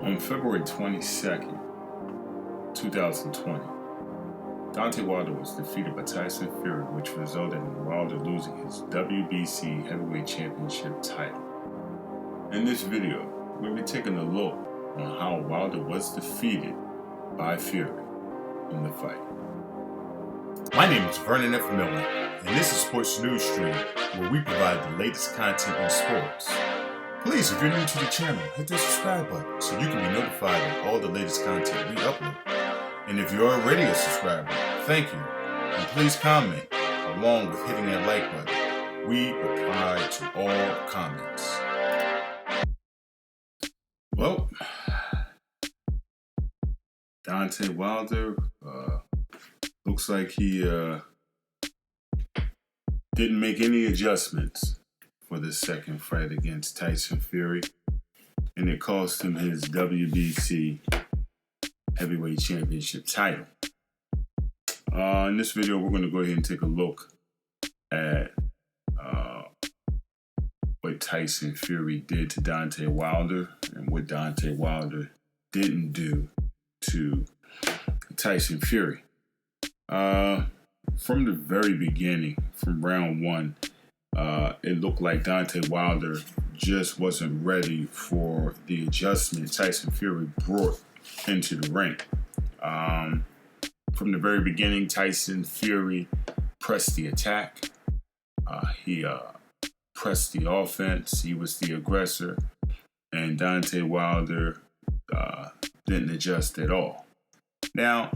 On February 22nd, 2020, Deontay Wilder was defeated by Tyson Fury, which resulted in Wilder losing his WBC heavyweight championship title. In this video, we'll be taking a look on how Wilder was defeated by Fury in the fight. My name is Vernon F. Miller, and this is Sports News Stream, where we provide the latest content in sports. Please, if you're new to the channel, hit the subscribe button so you can be notified of all the latest content we upload. And if you're already a subscriber, thank you. And please comment along with hitting that like button. We reply to all comments. Well, Deontay Wilder looks like he didn't make any adjustments for the second fight against Tyson Fury, and it cost him his WBC heavyweight championship title. In this video, we're going to go ahead and take a look at what Tyson Fury did to Deontay Wilder and what Deontay Wilder didn't do to Tyson Fury. From the very beginning, from round one, it looked like Deontay Wilder just wasn't ready for the adjustment Tyson Fury brought into the ring. From the very beginning, Tyson Fury pressed the attack. He pressed the offense. He was the aggressor. And Deontay Wilder didn't adjust at all. Now,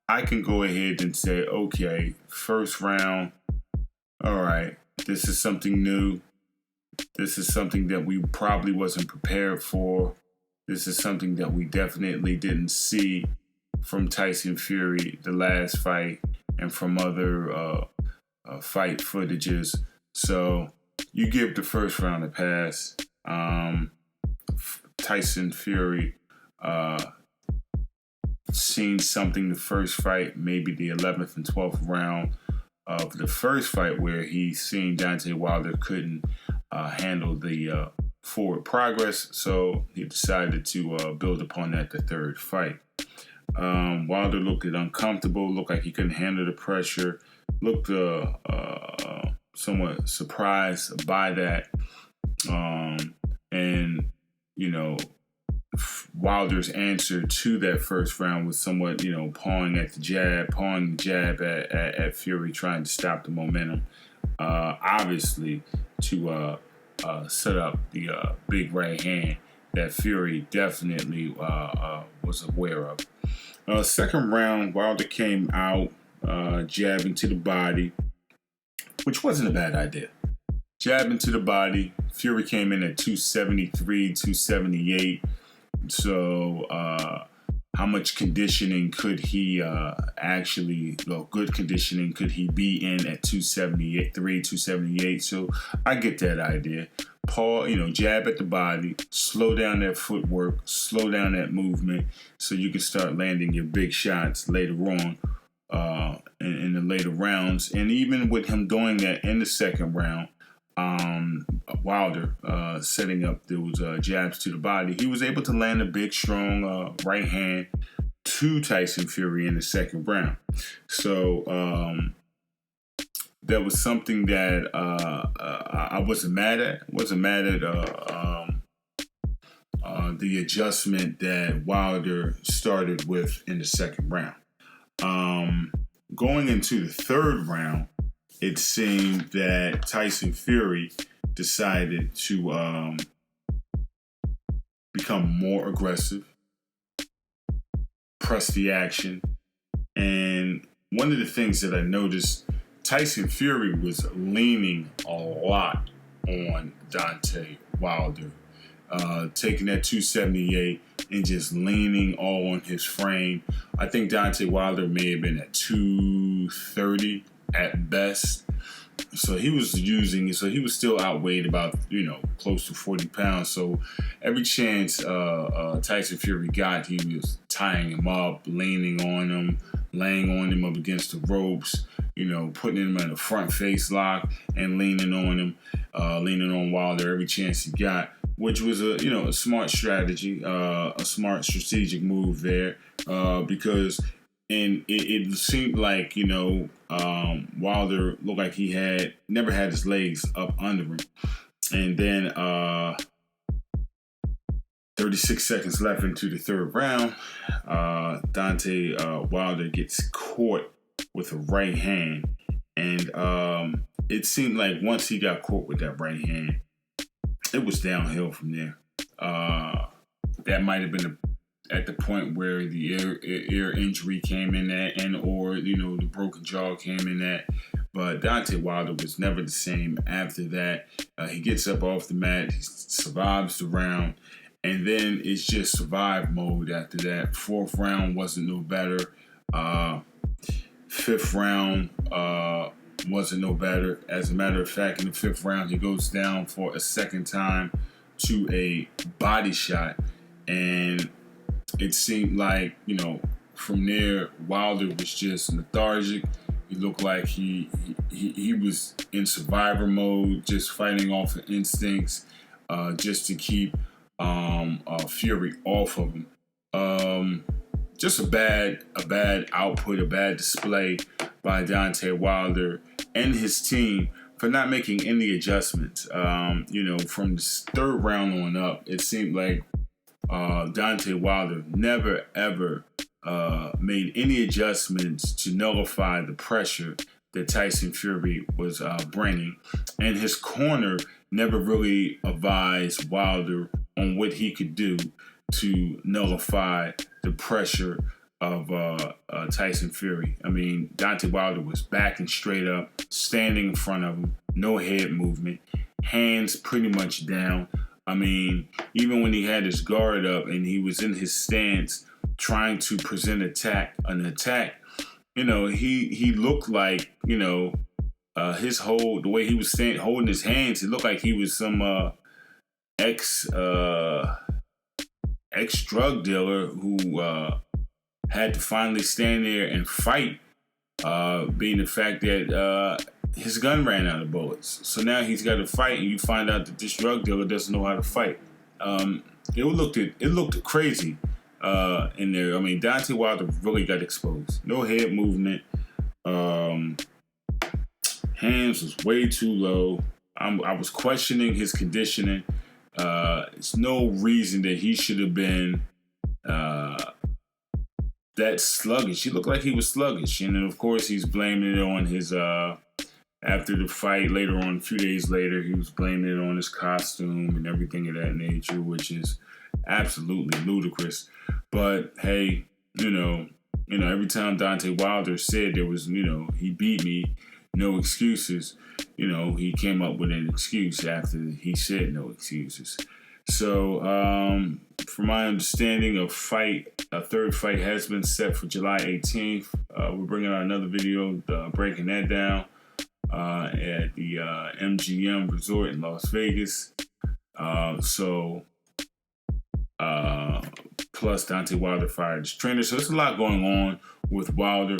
I can go ahead and say, okay, first round, all right, this is something new. This is something that we probably wasn't prepared for. This is something that we definitely didn't see from Tyson Fury the last fight and from other fight footages. So you give the first round a pass. Tyson Fury seen something the first fight, maybe the 11th and 12th round of the first fight, where he seen Deontay Wilder couldn't handle the forward progress, so he decided to build upon that the third fight. Wilder looked uncomfortable, looked like he couldn't handle the pressure, looked somewhat surprised by that, and you know, Wilder's answer to that first round was somewhat, pawing the jab at Fury, trying to stop the momentum, obviously to set up the big right hand that Fury definitely was aware of. Second round, Wilder came out jabbing to the body, which wasn't a bad idea. Jabbing to the body. Fury came in at 273, 278. So how much conditioning could he good conditioning could he be in at 278, 278? So I get that idea. Jab at the body, slow down that footwork, slow down that movement, so you can start landing your big shots later on in the later rounds. And even with him doing that in the second round, Wilder setting up those jabs to the body, he was able to land a big, strong right hand to Tyson Fury in the second round. So that was something that I wasn't mad at. Wasn't mad at the adjustment that Wilder started with in the second round. Going into the third round, it seemed that Tyson Fury decided to become more aggressive, press the action. And one of the things that I noticed, Tyson Fury was leaning a lot on Deontay Wilder, taking that 278 and just leaning all on his frame. I think Deontay Wilder may have been at 230 at best. So he was still outweighed about, close to 40 pounds. So every chance Tyson Fury got, he was tying him up, leaning on him, laying on him up against the ropes, putting him in a front face lock and leaning on him, leaning on Wilder every chance he got. which was a smart strategy, a smart strategic move there, because it seemed like Wilder looked like he had never had his legs up under him, and then 36 seconds left into the third round, Deontay Wilder gets caught with a right hand, and it seemed like once he got caught with that right hand, it was downhill from there. That might have been at the point where the ear injury came in at, or the broken jaw came in at. But Deontay Wilder was never the same after that. He gets up off the mat, he survives the round, and then it's just survive mode after that. Fourth round wasn't no better. Fifth round wasn't no better. As a matter of fact, in the fifth round, he goes down for a second time to a body shot. And it seemed like, from there, Wilder was just lethargic. He looked like he was in survivor mode, just fighting off of instincts, just to keep Fury off of him. Just a bad output, a bad display by Deontay Wilder and his team for not making any adjustments. From the third round on up, it seemed like Deontay Wilder never ever made any adjustments to nullify the pressure that Tyson Fury was bringing, and his corner never really advised Wilder on what he could do to nullify the pressure of Tyson Fury. I mean, Deontay Wilder was backing straight up, standing in front of him, no head movement, hands pretty much down. I mean, even when he had his guard up and he was in his stance trying to present an attack, he looked like, his the way he was holding his hands, it looked like he was some ex-drug dealer who had to finally stand there and fight, being the fact that his gun ran out of bullets. So now he's got to fight, and you find out that this drug dealer doesn't know how to fight. It looked crazy in there. I mean, Deontay Wilder really got exposed. No head movement. Hands was way too low. I was questioning his conditioning. It's no reason that he should have been that sluggish. He looked like he was sluggish. And then, of course, he's blaming it on his, after the fight, later on, a few days later, he was blaming it on his costume and everything of that nature, which is absolutely ludicrous. But, hey, every time Deontay Wilder said there was, he beat me, no excuses, he came up with an excuse after he said no excuses. So, from my understanding, a third fight has been set for July 18th. We're bringing out another video breaking that down at the MGM Resort in Las Vegas. Plus Deontay Wilder fired his trainer. So there's a lot going on with Wilder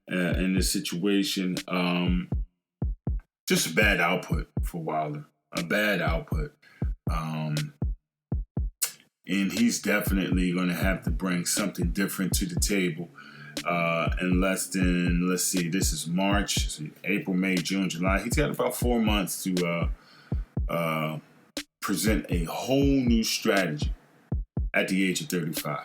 in this situation. Just a bad output for Wilder. A bad output. And he's definitely going to have to bring something different to the table in less than, let's see, this is March, so April, May, June, July. He's got about 4 months to present a whole new strategy at the age of 35.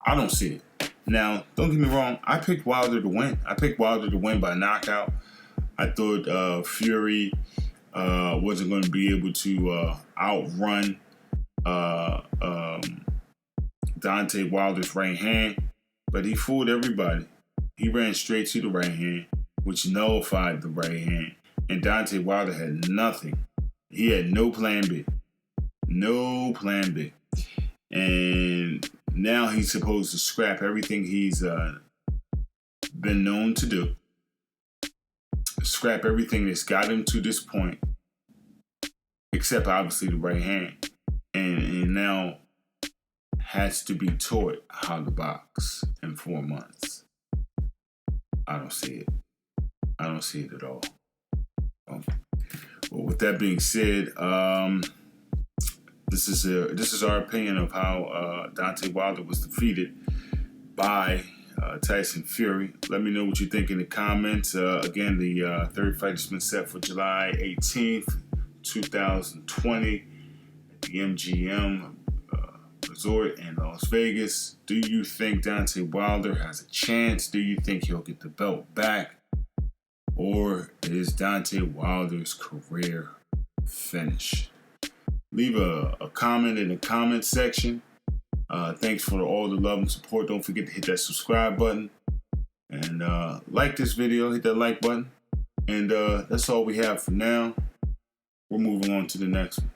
I don't see it. Now, don't get me wrong, I picked Wilder to win. I picked Wilder to win by knockout. I thought Fury wasn't going to be able to outrun Deontay Wilder's right hand, but he fooled everybody. He ran straight to the right hand, which nullified the right hand, and Deontay Wilder had nothing. He had no plan B. No plan B. And now he's supposed to scrap everything he's been known to do. Scrap everything that's got him to this point, except obviously the right hand. And now has to be taught how to box in 4 months. I don't see it. I don't see it at all. Well, with that being said, this is our opinion of how Deontay Wilder was defeated by Tyson Fury. Let me know what you think in the comments. Again, the third fight has been set for July 18th, 2020 at the MGM Resort in Las Vegas. Do you think Deontay Wilder has a chance? Do you think he'll get the belt back? Or is Deontay Wilder's career finished? Leave a comment in the comment section. Thanks for all the love and support. Don't forget to hit that subscribe button. And like this video, hit that like button. And that's all we have for now. We're moving on to the next one.